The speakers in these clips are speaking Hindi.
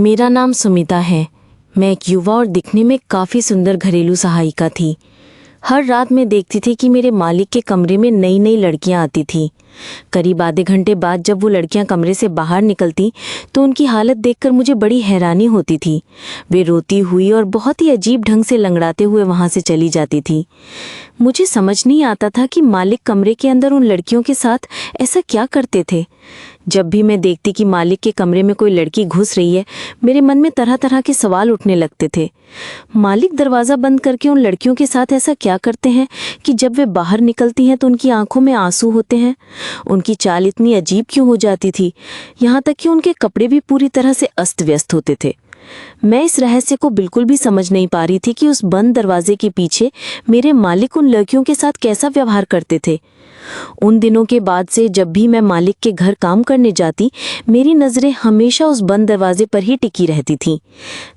मेरा नाम सुमिता है। मैं एक युवा और दिखने में काफ़ी सुंदर घरेलू सहायिका थी। हर रात मैं देखती थी कि मेरे मालिक के कमरे में नई नई लड़कियां आती थीं। करीब आधे घंटे बाद जब वो लड़कियां कमरे से बाहर निकलती तो उनकी हालत देखकर मुझे बड़ी हैरानी होती थी। वे रोती हुई और बहुत ही अजीब ढंग से लंगड़ाते हुए वहां से चली जाती थी। मुझे समझ नहीं आता था कि मालिक कमरे के अंदर उन लड़कियों के साथ ऐसा क्या करते थे। जब भी मैं देखती कि मालिक के कमरे में कोई लड़की घुस रही है, मेरे मन में तरह तरह के सवाल उठने लगते थे। मालिक दरवाज़ा बंद करके उन लड़कियों के साथ ऐसा क्या करते हैं कि जब वे बाहर निकलती हैं तो उनकी आंखों में आंसू होते हैं। उनकी चाल इतनी अजीब क्यों हो जाती थी, यहाँ तक कि उनके कपड़े भी पूरी तरह से अस्त व्यस्त होते थे। मैं इस रहस्य को बिल्कुल भी समझ नहीं पा रही थी कि उस बंद दरवाजे के पीछे मेरे मालिक उन लड़कियों के साथ कैसा व्यवहार करते थे। उन दिनों के बाद से जब भी मैं मालिक के घर काम करने जाती, मेरी नज़रें हमेशा उस बंद दरवाजे पर ही टिकी रहती थीं।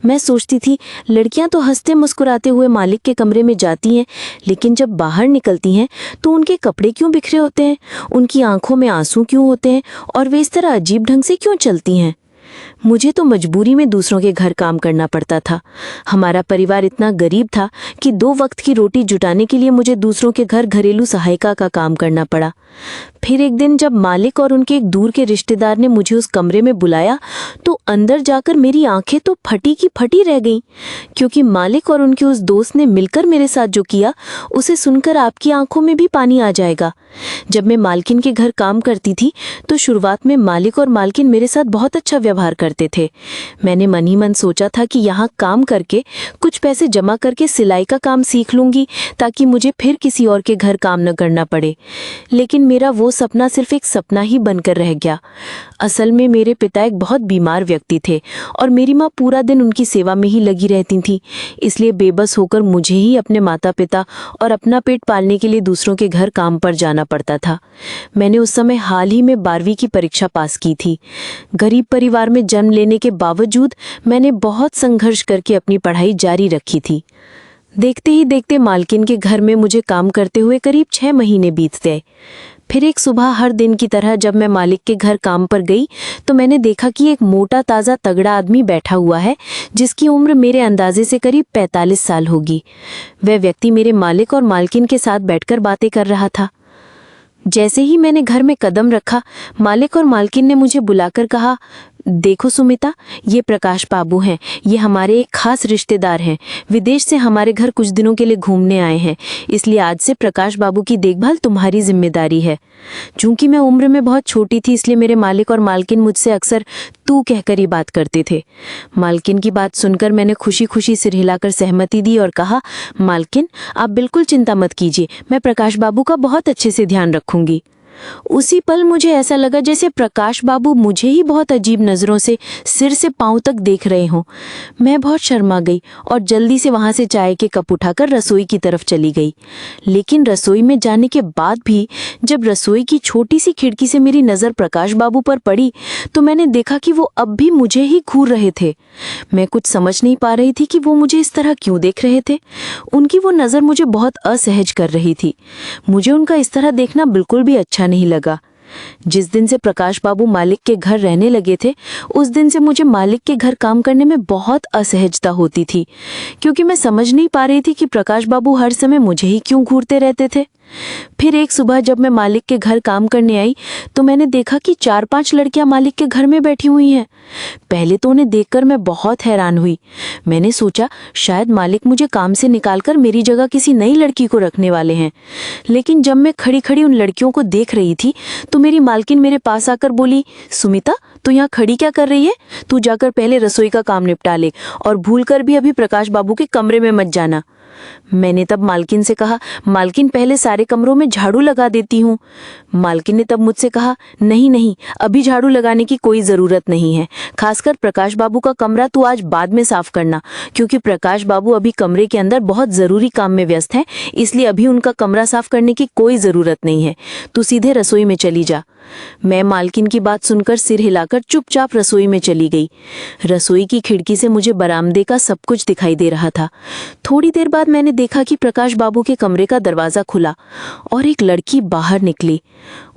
मैं सोचती थी, लड़कियां तो हंसते मुस्कुराते हुए मालिक के कमरे में जाती हैं, लेकिन जब बाहर निकलती हैं तो उनके कपड़े क्यों बिखरे होते हैं, उनकी आंखों में आंसू क्यों होते हैं और वे इस तरह अजीब ढंग से क्यों चलती हैं। मुझे तो मजबूरी में दूसरों के घर काम करना पड़ता था। हमारा परिवार इतना गरीब था कि 2 वक्त की रोटी जुटाने के लिए मुझे दूसरों के घर घरेलू सहायिका का काम करना पड़ा। फिर एक दिन जब मालिक और उनके एक दूर के रिश्तेदार ने मुझे उस कमरे में बुलाया तो अंदर जाकर मेरी आंखें तो फटी की फटी रह गईं, क्योंकि मालिक और उनके उस दोस्त ने मिलकर मेरे साथ जो किया उसे सुनकर आपकी आंखों में भी पानी आ जाएगा। जब मैं मालकिन के घर काम करती थी तो शुरुआत में मालिक और मालकिन मेरे साथ बहुत अच्छा व्यवहार करते थे। मैंने मन ही मन सोचा था कि यहाँ काम करके कुछ पैसे जमा करके सिलाई का काम सीख लूंगी ताकि मुझे फिर किसी और के घर काम न करना पड़े। लेकिन मेरा वो सपना सिर्फ एक सपना ही बनकर रह गया। असल में मेरे पिता एक बहुत बीमार व्यक्ति थे और मेरी माँ पूरा दिन उनकी सेवा में ही लगी रहती थी। इसलिए बेबस होकर मुझे ही अपने माता पिता और अपना पेट पालने के लिए दूसरों के घर काम पर जाना पड़ता था। मैंने उस समय हाल ही में 12वीं की परीक्षा पास की थी। गरीब परिवार में जन्म लेने के बावजूद मैंने बहुत संघर्ष करके अपनी पढ़ाई जारी रखी थी। देखते ही देखते मालकिन के घर में मुझे काम करते हुए करीब 6 महीने बीत गए। फिर एक सुबह हर दिन की तरह जब मैं मालिक के घर काम पर गई तो मैंने देखा कि एक मोटा ताज़ा तगड़ा आदमी बैठा हुआ है जिसकी उम्र मेरे अंदाजे से करीब 45 साल होगी। वह व्यक्ति मेरे मालिक और मालकिन के साथ बैठकर बातें कर रहा था। जैसे ही मैंने घर में कदम रखा, मालिक और मालकिन ने मुझे बुलाकर कहा, देखो सुमिता, ये प्रकाश बाबू हैं। ये हमारे एक खास रिश्तेदार हैं। विदेश से हमारे घर कुछ दिनों के लिए घूमने आए हैं, इसलिए आज से प्रकाश बाबू की देखभाल तुम्हारी जिम्मेदारी है। चूंकि मैं उम्र में बहुत छोटी थी, इसलिए मेरे मालिक और मालकिन मुझसे अक्सर तू कहकर ही बात करते थे। मालकिन की बात सुनकर मैंने खुशी खुशी सिर हिलाकर सहमति दी और कहा, मालकिन आप बिल्कुल चिंता मत कीजिए, मैं प्रकाश बाबू का बहुत अच्छे से ध्यान रखूंगी। उसी पल मुझे ऐसा लगा जैसे प्रकाश बाबू मुझे ही बहुत अजीब नज़रों से सिर से पांव तक देख रहे हों। मैं बहुत शर्मा गई और जल्दी से वहां से चाय के कप उठाकर रसोई की तरफ चली गई। लेकिन रसोई में जाने के बाद भी जब रसोई की छोटी सी खिड़की से मेरी नज़र प्रकाश बाबू पर पड़ी तो मैंने देखा कि वो अब भी मुझे ही घूर रहे थे। मैं कुछ समझ नहीं पा रही थी कि वो मुझे इस तरह क्यों देख रहे थे। उनकी वो नज़र मुझे बहुत असहज कर रही थी। मुझे उनका इस तरह देखना बिल्कुल भी अच्छा नहीं लगा। जिस दिन से प्रकाश बाबू मालिक के घर रहने लगे थे, उस दिन से मुझे मालिक के घर काम करने में बहुत असहजता होती थी, क्योंकि मैं समझ नहीं पा रही थी कि प्रकाश बाबू हर समय मुझे ही क्यों घूरते रहते थे। फिर एक सुबह जब मैं मालिक के घर काम करने आई तो मैंने देखा कि 4-5 लड़कियां मालिक के घर में बैठी हुई हैं। पहले तो उन्हें देखकर मैं बहुत हैरान हुई। मैंने सोचा शायद मालिक मुझे काम से निकालकर मेरी जगह किसी नई लड़की को रखने वाले हैं। लेकिन जब मैं खड़ी खड़ी उन लड़कियों को देख रही थी तो मेरी मालकिन मेरे पास आकर बोली, सुमिता, तू यहाँ खड़ी क्या कर रही है? तू जाकर पहले रसोई का काम निपटा ले और भूलकर भी अभी प्रकाश बाबू के कमरे में मत जाना। मैंने तब मालकिन से कहा, मालकिन पहले सारे कमरों में झाड़ू लगा देती हूँ। मालकिन ने तब मुझसे कहा, नहीं नहीं, अभी झाड़ू लगाने की कोई ज़रूरत नहीं है। खासकर प्रकाश बाबू का कमरा तू आज बाद में साफ करना, क्योंकि प्रकाश बाबू अभी कमरे के अंदर बहुत ज़रूरी काम में व्यस्त हैं, इसलिए अभी उनका कमरा साफ करने की कोई ज़रूरत नहीं है। तू सीधे रसोई में चली जा। मैं मालकिन की बात सुनकर सिर हिलाकर चुपचाप रसोई में चली गई। रसोई की खिड़की से मुझे बरामदे का सब कुछ दिखाई दे रहा था। थोड़ी देर बाद मैंने देखा कि प्रकाश बाबू के कमरे का दरवाज़ा खुला और एक लड़की बाहर निकली।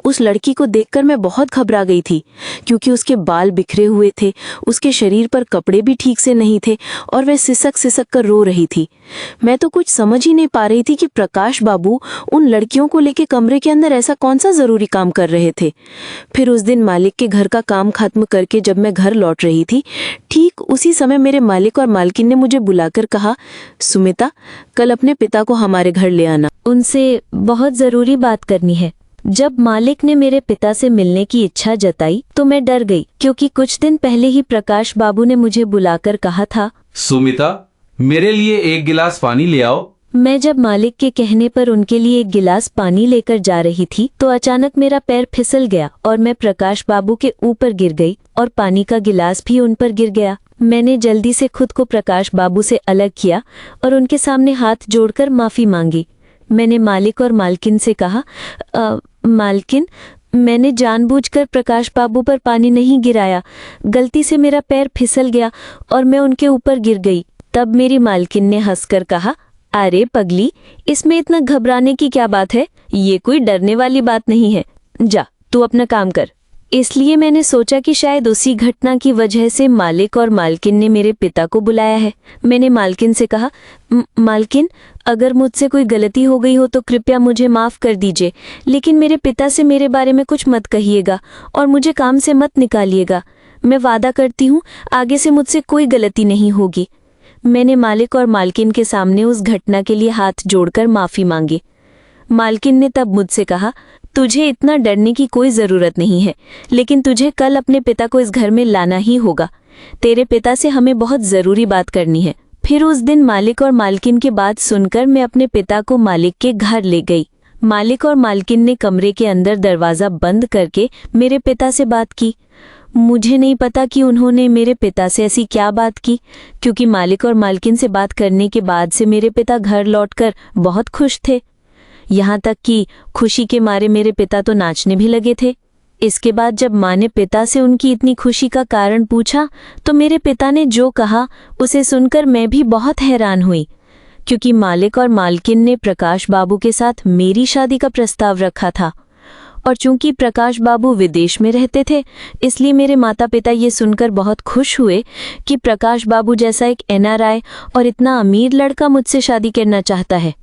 उस लड़की को देखकर मैं बहुत घबरा गई थी, क्योंकि उसके बाल बिखरे हुए थे, उसके शरीर पर कपड़े भी ठीक से नहीं थे और वह सिसक सिसक कर रो रही थी। मैं तो कुछ समझ ही नहीं पा रही थी कि प्रकाश बाबू उन लड़कियों को लेकर कमरे के अंदर ऐसा कौन सा जरूरी काम कर रहे थे। फिर उस दिन मालिक के घर का काम खत्म करके जब मैं घर लौट रही थी, ठीक उसी समय मेरे मालिक और मालकिन ने मुझे बुलाकर कहा, सुमिता, कल अपने पिता को हमारे घर ले आना, उनसे बहुत जरूरी बात करनी है। जब मालिक ने मेरे पिता से मिलने की इच्छा जताई तो मैं डर गई, क्योंकि कुछ दिन पहले ही प्रकाश बाबू ने मुझे बुलाकर कहा था, सुमिता, मेरे लिए एक गिलास पानी ले आओ। मैं जब मालिक के कहने पर उनके लिए एक गिलास पानी लेकर जा रही थी तो अचानक मेरा पैर फिसल गया और मैं प्रकाश बाबू के ऊपर गिर गई और पानी का गिलास भी उन पर गिर गया। मैंने जल्दी से खुद को प्रकाश बाबू से अलग किया और उनके सामने हाथ जोड़कर माफी मांगी। मैंने मालिक और मालकिन से कहा, मालकिन, मैंने जानबूझकर प्रकाश बाबू पर पानी नहीं गिराया, गलती से मेरा पैर फिसल गया और मैं उनके ऊपर गिर गई। तब मेरी मालकिन ने हंसकर कहा, अरे पगली, इसमें इतना घबराने की क्या बात है, ये कोई डरने वाली बात नहीं है, जा तू अपना काम कर। इसलिए मैंने सोचा कि शायद उसी घटना की वजह से मालिक और मालकिन ने मेरे पिता को बुलाया है। मैंने मालकिन से कहा, मालकिन, अगर मुझसे कोई गलती हो गई हो तो कृपया मुझे माफ़ कर दीजिए, लेकिन मेरे पिता से मेरे बारे में कुछ मत कहिएगा और मुझे काम से मत निकालिएगा। मैं वादा करती हूँ आगे से मुझसे कोई गलती नहीं होगी। मैंने मालिक और मालकिन के सामने उस घटना के लिए हाथ जोड़कर माफ़ी मांगी। मालकिन ने तब मुझसे कहा, तुझे इतना डरने की कोई ज़रूरत नहीं है, लेकिन तुझे कल अपने पिता को इस घर में लाना ही होगा। तेरे पिता से हमें बहुत ज़रूरी बात करनी है। फिर उस दिन मालिक और मालकिन की बात सुनकर मैं अपने पिता को मालिक के घर ले गई। मालिक और मालकिन ने कमरे के अंदर दरवाज़ा बंद करके मेरे पिता से बात की। मुझे नहीं पता कि उन्होंने मेरे पिता से ऐसी क्या बात की, क्योंकि मालिक और मालकिन से बात करने के बाद से मेरे पिता घर लौटकर बहुत खुश थे। यहाँ तक कि खुशी के मारे मेरे पिता तो नाचने भी लगे थे। इसके बाद जब माँ ने पिता से उनकी इतनी खुशी का कारण पूछा तो मेरे पिता ने जो कहा उसे सुनकर मैं भी बहुत हैरान हुई, क्योंकि मालिक और मालकिन ने प्रकाश बाबू के साथ मेरी शादी का प्रस्ताव रखा था। और चूंकि प्रकाश बाबू विदेश में रहते थे, इसलिए मेरे माता पिता ये सुनकर बहुत खुश हुए कि प्रकाश बाबू जैसा एक NRI और इतना अमीर लड़का मुझसे शादी करना चाहता है।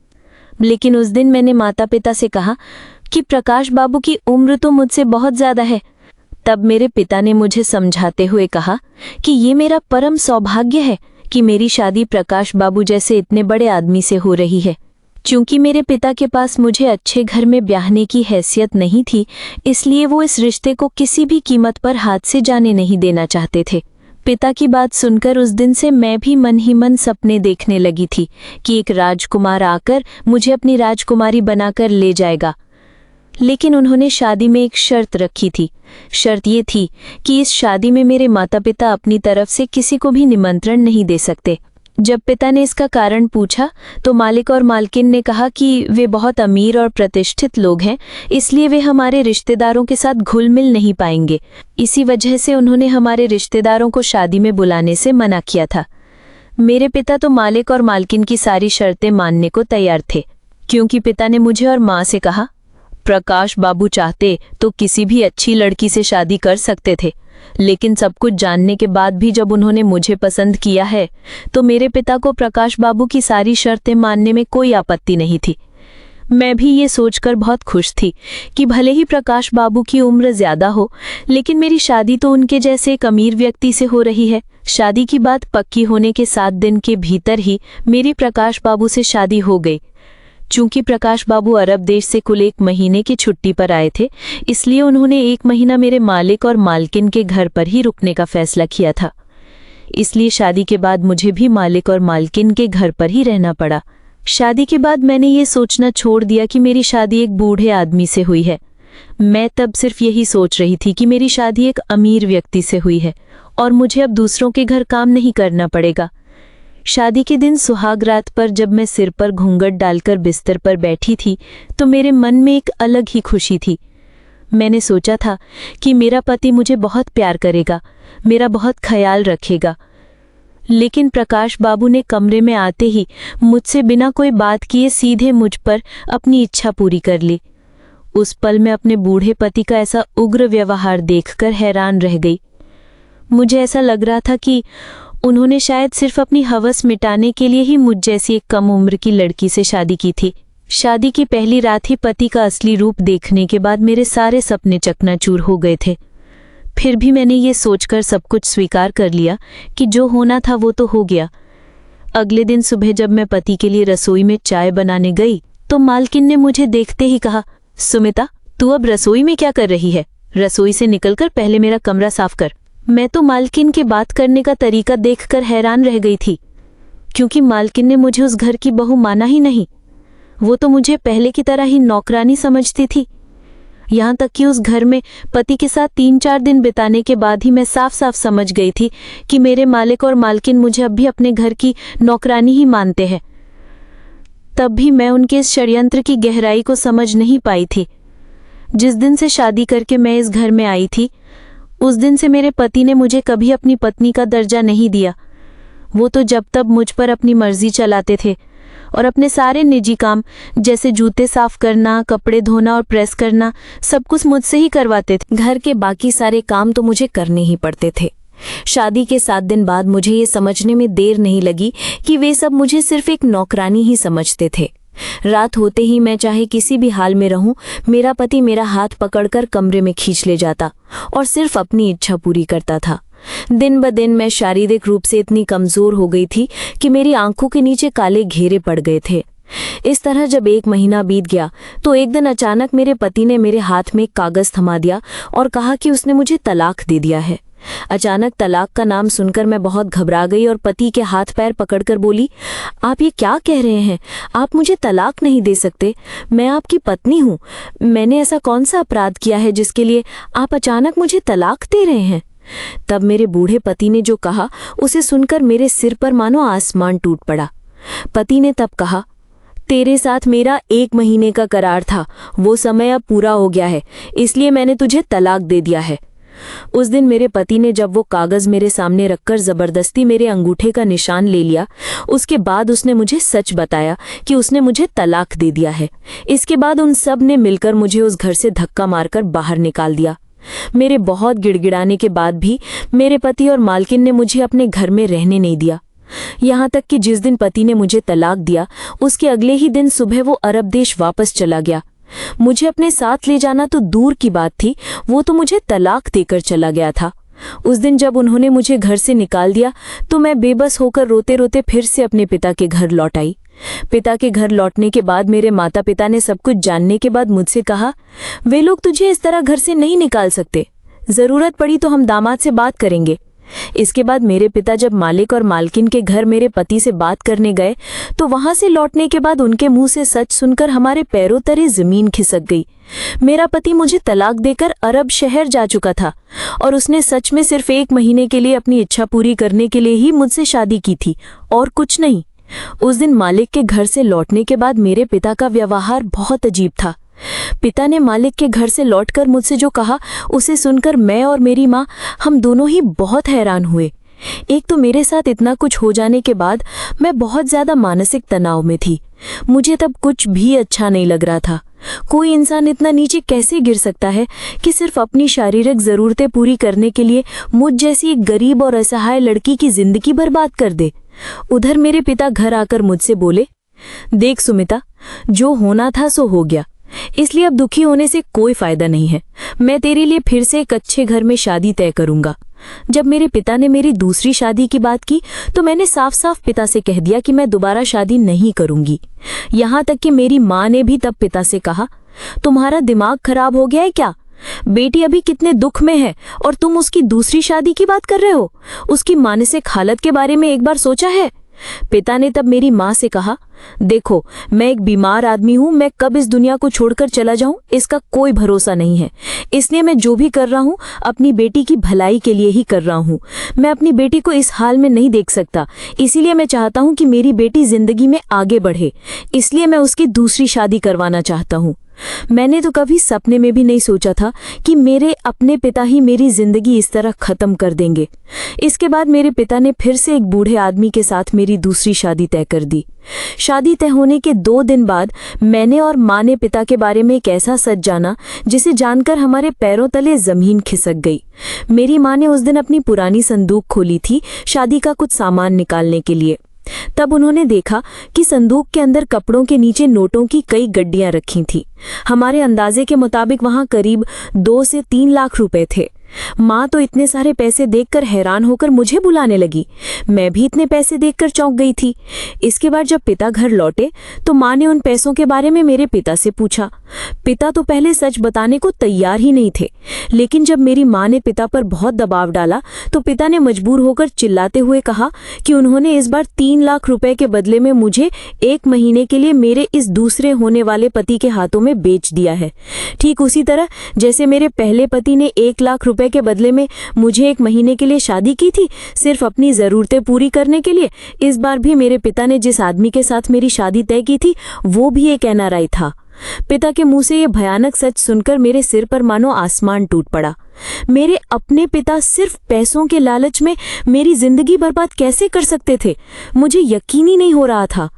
लेकिन उस दिन मैंने माता पिता से कहा कि प्रकाश बाबू की उम्र तो मुझसे बहुत ज़्यादा है। तब मेरे पिता ने मुझे समझाते हुए कहा कि ये मेरा परम सौभाग्य है कि मेरी शादी प्रकाश बाबू जैसे इतने बड़े आदमी से हो रही है। चूंकि मेरे पिता के पास मुझे अच्छे घर में ब्याहने की हैसियत नहीं थी, इसलिए वो इस रिश्ते को किसी भी कीमत पर हाथ से जाने नहीं देना चाहते थे। पिता की बात सुनकर उस दिन से मैं भी मन ही मन सपने देखने लगी थी कि एक राजकुमार आकर मुझे अपनी राजकुमारी बनाकर ले जाएगा। लेकिन उन्होंने शादी में एक शर्त रखी थी। शर्त ये थी कि इस शादी में मेरे माता पिता अपनी तरफ से किसी को भी निमंत्रण नहीं दे सकते। जब पिता ने इसका कारण पूछा तो मालिक और मालकिन ने कहा कि वे बहुत अमीर और प्रतिष्ठित लोग हैं, इसलिए वे हमारे रिश्तेदारों के साथ घुल मिल नहीं पाएंगे। इसी वजह से उन्होंने हमारे रिश्तेदारों को शादी में बुलाने से मना किया था। मेरे पिता तो मालिक और मालकिन की सारी शर्तें मानने को तैयार थे, क्योंकि पिता ने मुझे और माँ से कहा, प्रकाश बाबू चाहते तो किसी भी अच्छी लड़की से शादी कर सकते थे, लेकिन सब कुछ जानने के बाद भी जब उन्होंने मुझे पसंद किया है तो मेरे पिता को प्रकाश बाबू की सारी शर्तें मानने में कोई आपत्ति नहीं थी। मैं भी ये सोचकर बहुत खुश थी कि भले ही प्रकाश बाबू की उम्र ज्यादा हो, लेकिन मेरी शादी तो उनके जैसे एक अमीर व्यक्ति से हो रही है। शादी की बात पक्की होने के 7 दिन के भीतर ही मेरी प्रकाश बाबू से शादी हो गई। चूंकि प्रकाश बाबू अरब देश से कुल 1 महीने की छुट्टी पर आए थे, इसलिए उन्होंने 1 महीना मेरे मालिक और मालकिन के घर पर ही रुकने का फैसला किया था। इसलिए शादी के बाद मुझे भी मालिक और मालकिन के घर पर ही रहना पड़ा। शादी के बाद मैंने ये सोचना छोड़ दिया कि मेरी शादी एक बूढ़े आदमी से हुई है। मैं तब सिर्फ यही सोच रही थी कि मेरी शादी एक अमीर व्यक्ति से हुई है और मुझे अब दूसरों के घर काम नहीं करना पड़ेगा। शादी के दिन सुहाग रात पर जब मैं सिर पर घूंघट डालकर बिस्तर पर बैठी थी तो मेरे मन में एक अलग ही खुशी थी। मैंने सोचा था कि मेरा पति मुझे बहुत प्यार करेगा, मेरा बहुत ख्याल रखेगा। लेकिन प्रकाश बाबू ने कमरे में आते ही मुझसे बिना कोई बात किए सीधे मुझ पर अपनी इच्छा पूरी कर ली। उस पल मैं अपने बूढ़े पति का ऐसा उग्र व्यवहार देखकर हैरान रह गई। मुझे ऐसा लग रहा था कि उन्होंने शायद सिर्फ अपनी हवस मिटाने के लिए ही मुझ जैसी एक कम उम्र की लड़की से शादी की थी। शादी की पहली रात ही पति का असली रूप देखने के बाद मेरे सारे सपने चकनाचूर हो गए थे। फिर भी मैंने ये सोचकर सब कुछ स्वीकार कर लिया कि जो होना था वो तो हो गया। अगले दिन सुबह जब मैं पति के लिए रसोई में चाय बनाने गई तो मालकिन ने मुझे देखते ही कहा, सुमिता, तू अब रसोई में क्या कर रही है? रसोई से निकलकर पहले मेरा कमरा साफ कर। मैं तो मालकिन के बात करने का तरीका देखकर हैरान रह गई थी, क्योंकि मालकिन ने मुझे उस घर की बहू माना ही नहीं। वो तो मुझे पहले की तरह ही नौकरानी समझती थी। यहाँ तक कि उस घर में पति के साथ 3-4 दिन बिताने के बाद ही मैं साफ साफ समझ गई थी कि मेरे मालिक और मालकिन मुझे अब भी अपने घर की नौकरानी ही मानते हैं। तब भी मैं उनके इस षड्यंत्र की गहराई को समझ नहीं पाई थी। जिस दिन से शादी करके मैं इस घर में आई थी, उस दिन से मेरे पति ने मुझे कभी अपनी पत्नी का दर्जा नहीं दिया। वो तो जब तब मुझ पर अपनी मर्जी चलाते थे और अपने सारे निजी काम जैसे जूते साफ करना, कपड़े धोना और प्रेस करना सब कुछ मुझसे ही करवाते थे। घर के बाकी सारे काम तो मुझे करने ही पड़ते थे। शादी के 7 दिन बाद मुझे ये समझने में देर नहीं लगी कि वे सब मुझे सिर्फ एक नौकरानी ही समझते थे। रात होते ही मैं चाहे किसी भी हाल में रहूं, मेरा पति मेरा हाथ पकड़कर कमरे में खींच ले जाता और सिर्फ अपनी इच्छा पूरी करता था। दिन ब दिन मैं शारीरिक रूप से इतनी कमजोर हो गई थी कि मेरी आंखों के नीचे काले घेरे पड़ गए थे। इस तरह जब 1 महीना बीत गया तो एक दिन अचानक मेरे पति ने मेरे हाथ में एक कागज थमा दिया और कहा कि उसने मुझे तलाक दे दिया है। अचानक तलाक का नाम सुनकर मैं बहुत घबरा गई और पति के हाथ पैर पकड़कर बोली, आप ये क्या कह रहे हैं? आप मुझे तलाक नहीं दे सकते। मैं आपकी पत्नी हूँ। मैंने ऐसा कौन सा अपराध किया है जिसके लिए आप अचानक मुझे तलाक दे रहे हैं? तब मेरे बूढ़े पति ने जो कहा उसे सुनकर मेरे सिर पर मानो आसमान टूट पड़ा। पति ने तब कहा, तेरे साथ मेरा 1 महीने का करार था, वो समय अब पूरा हो गया है, इसलिए मैंने तुझे तलाक दे दिया है। उस दिन मेरे पति ने जब वो कागज मेरे सामने रखकर जबरदस्ती मेरे अंगूठे का निशान ले लिया, उसके बाद उसने मुझे सच बताया कि उसने मुझे तलाक दे दिया है। इसके बाद उन सब ने मिलकर मुझे उस घर से धक्का मारकर बाहर निकाल दिया। मेरे बहुत गिड़गिड़ाने के बाद भी मेरे पति और मालकिन ने मुझे अपने घर में रहने नहीं दिया। यहाँ तक कि जिस दिन पति ने मुझे तलाक दिया, उसके अगले ही दिन सुबह वो अरब देश वापस चला गया। मुझे अपने साथ ले जाना तो दूर की बात थी, वो तो मुझे तलाक देकर चला गया था। उस दिन जब उन्होंने मुझे घर से निकाल दिया तो मैं बेबस होकर रोते रोते फिर से अपने पिता के घर लौट आई। पिता के घर लौटने के बाद मेरे माता पिता ने सब कुछ जानने के बाद मुझसे कहा, वे लोग तुझे इस तरह घर से नहीं निकाल सकते, जरूरत पड़ी तो हम दामाद से बात करेंगे। इसके बाद मेरे पिता जब मालिक और मालकिन के घर मेरे पति से बात करने गए तो वहां से लौटने के बाद उनके मुंह से सच सुनकर हमारे पैरों तले जमीन खिसक गई। मेरा पति मुझे तलाक देकर अरब शहर जा चुका था और उसने सच में सिर्फ 1 महीने के लिए अपनी इच्छा पूरी करने के लिए ही मुझसे शादी की थी और कुछ नहीं। उस दिन मालिक के घर से लौटने के बाद मेरे पिता का व्यवहार बहुत अजीब था। पिता ने मालिक के घर से लौटकर मुझसे जो कहा उसे सुनकर मैं और मेरी माँ हम दोनों ही बहुत हैरान हुए। एक तो मेरे साथ इतना कुछ हो जाने के बाद मैं बहुत ज्यादा मानसिक तनाव में थी। मुझे तब कुछ भी अच्छा नहीं लग रहा था। कोई इंसान इतना नीचे कैसे गिर सकता है कि सिर्फ अपनी शारीरिक जरूरतें पूरी करने के लिए मुझ जैसी एक गरीब और असहाय लड़की की जिंदगी बर्बाद कर दे। उधर मेरे पिता घर आकर मुझसे बोले, देख सुमिता, जो होना था सो हो गया, इसलिए अब दुखी होने से कोई फायदा नहीं है। मैं तेरे लिए फिर से एक अच्छे घर में शादी तय करूंगा। जब मेरे पिता ने मेरी दूसरी शादी की बात की तो मैंने साफ साफ पिता से कह दिया कि मैं दोबारा शादी नहीं करूंगी। यहाँ तक कि मेरी माँ ने भी तब पिता से कहा, तुम्हारा दिमाग खराब हो गया है क्या? बेटी अभी कितने दुख में है और तुम उसकी दूसरी शादी की बात कर रहे हो? उसकी मानसिक हालत के बारे में एक बार सोचा है? पिता ने तब मेरी माँ से कहा, देखो, मैं एक बीमार आदमी हूँ, मैं कब इस दुनिया को छोड़कर चला जाऊं इसका कोई भरोसा नहीं है। इसलिए मैं जो भी कर रहा हूँ अपनी बेटी की भलाई के लिए ही कर रहा हूँ। मैं अपनी बेटी को इस हाल में नहीं देख सकता, इसीलिए मैं चाहता हूँ कि मेरी बेटी जिंदगी में आगे बढ़े, इसलिए मैं उसकी दूसरी शादी करवाना चाहता हूँ। मैंने तो कभी सपने में भी नहीं सोचा था कि मेरे अपने पिता ही मेरी जिंदगी इस तरह खत्म कर देंगे। इसके बाद मेरे पिता ने फिर से एक बूढ़े आदमी के साथ मेरी दूसरी शादी तय कर दी। शादी तय होने के 2 दिन बाद मैंने और माँ ने पिता के बारे में एक ऐसा सच जाना जिसे जानकर हमारे पैरों तले जमीन खिसक गई। मेरी माँ ने उस दिन अपनी पुरानी संदूक खोली थी शादी का कुछ सामान निकालने के लिए। तब उन्होंने देखा कि संदूक के अंदर कपड़ों के नीचे नोटों की कई गड्डियां रखी थीं। हमारे अंदाजे के मुताबिक वहां करीब 2 से 3 लाख रुपए थे। माँ तो इतने सारे पैसे देखकर हैरान होकर मुझे बुलाने लगी। मैं भी इतने पैसे देखकर चौंक गई थी। इसके बाद जब पिता घर लौटे तो माँ ने उन पैसों के बारे में मेरे पिता से पूछा। पिता तो पहले सच बताने को तैयार ही नहीं थे, लेकिन जब मेरी माँ ने पिता पर बहुत दबाव डाला तो पिता ने मजबूर होकर चिल्लाते हुए कहा कि उन्होंने इस बार 3 लाख रुपए के बदले में मुझे 1 महीने के लिए मेरे इस दूसरे होने वाले पति के हाथों में बेच दिया है। ठीक उसी तरह जैसे मेरे पहले पति ने 1 लाख रुपए के बदले में मुझे 1 महीने के लिए शादी की थी सिर्फ अपनी जरूरतें पूरी करने के लिए, इस बार भी मेरे पिता ने जिस आदमी के साथ मेरी शादी तय की थी वो भी एक एनआरआई था। पिता के मुंह से ये भयानक सच सुनकर मेरे सिर पर मानो आसमान टूट पड़ा। मेरे अपने पिता सिर्फ पैसों के लालच में मेरी जिंदगी बर्बाद कैसे कर सकते थे, मुझे यकीन ही नहीं हो रहा था।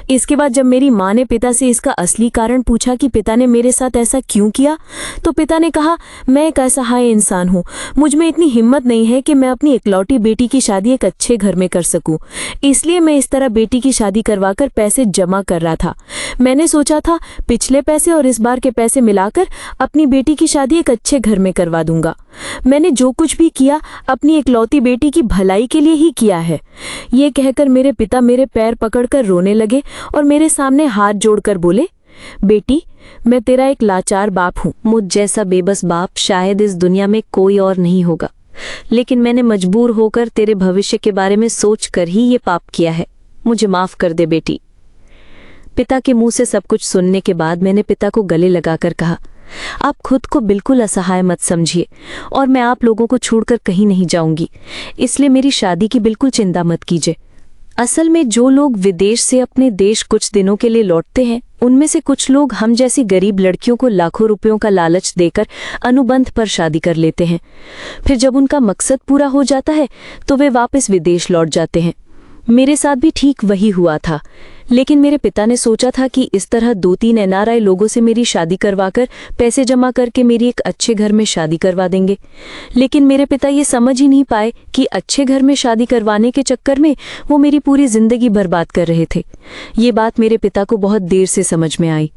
इसके बाद जब मेरी माँ ने पिता से इसका असली कारण पूछा कि पिता ने मेरे साथ ऐसा क्यों किया, तो पिता ने कहा, मैं एक असहाय इंसान हूँ, मुझ में इतनी हिम्मत नहीं है कि मैं अपनी इकलौती बेटी की शादी एक अच्छे घर में कर सकूं, इसलिए मैं इस तरह बेटी की शादी करवाकर पैसे जमा कर रहा था। मैंने सोचा था पिछले पैसे और इस बार के पैसे मिलाकर अपनी बेटी की शादी एक अच्छे घर में करवा दूंगा। मैंने जो कुछ भी किया अपनी इकलौती बेटी की भलाई के लिए ही किया है। ये कहकर मेरे पिता मेरे पैर पकड़कर रोने लगे और मेरे सामने हाथ जोड़कर बोले, बेटी, मैं तेरा एक लाचार बाप हूँ। मुझ जैसा बेबस बाप शायद इस दुनिया में कोई और नहीं होगा, लेकिन मैंने मजबूर होकर तेरे भविष्य के बारे में सोचकर ही ये पाप किया है। मुझे माफ कर दे बेटी। पिता के मुंह से सब कुछ सुनने के बाद मैंने पिता को गले लगाकर कहा, आप खुद को बिल्कुल असहाय मत समझिए और मैं आप लोगों को छोड़कर कहीं नहीं जाऊंगी, इसलिए मेरी शादी की बिल्कुल चिंता मत कीजिए। असल में जो लोग विदेश से अपने देश कुछ दिनों के लिए लौटते हैं, उनमें से कुछ लोग हम जैसी गरीब लड़कियों को लाखों रुपयों का लालच देकर अनुबंध पर शादी कर लेते हैं। फिर जब उनका मकसद पूरा हो जाता है तो वे वापस विदेश लौट जाते हैं। मेरे साथ भी ठीक वही हुआ था, लेकिन मेरे पिता ने सोचा था कि इस तरह 2-3 एनआरआई लोगों से मेरी शादी करवाकर पैसे जमा करके मेरी एक अच्छे घर में शादी करवा देंगे। लेकिन मेरे पिता ये समझ ही नहीं पाए कि अच्छे घर में शादी करवाने के चक्कर में वो मेरी पूरी जिंदगी बर्बाद कर रहे थे। ये बात मेरे पिता को बहुत देर से समझ में आई।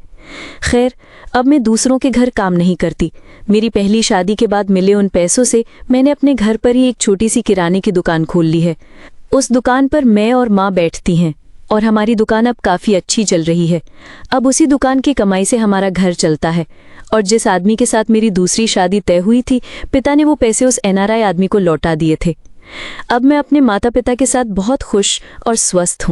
खैर, अब मैं दूसरों के घर काम नहीं करती। मेरी पहली शादी के बाद मिले उन पैसों से मैंने अपने घर पर ही एक छोटी सी किराने की दुकान खोल ली है। उस दुकान पर मैं और माँ बैठती हैं और हमारी दुकान अब काफ़ी अच्छी चल रही है। अब उसी दुकान की कमाई से हमारा घर चलता है। और जिस आदमी के साथ मेरी दूसरी शादी तय हुई थी, पिता ने वो पैसे उस एनआरआई आदमी को लौटा दिए थे। अब मैं अपने माता पिता के साथ बहुत खुश और स्वस्थ हूँ।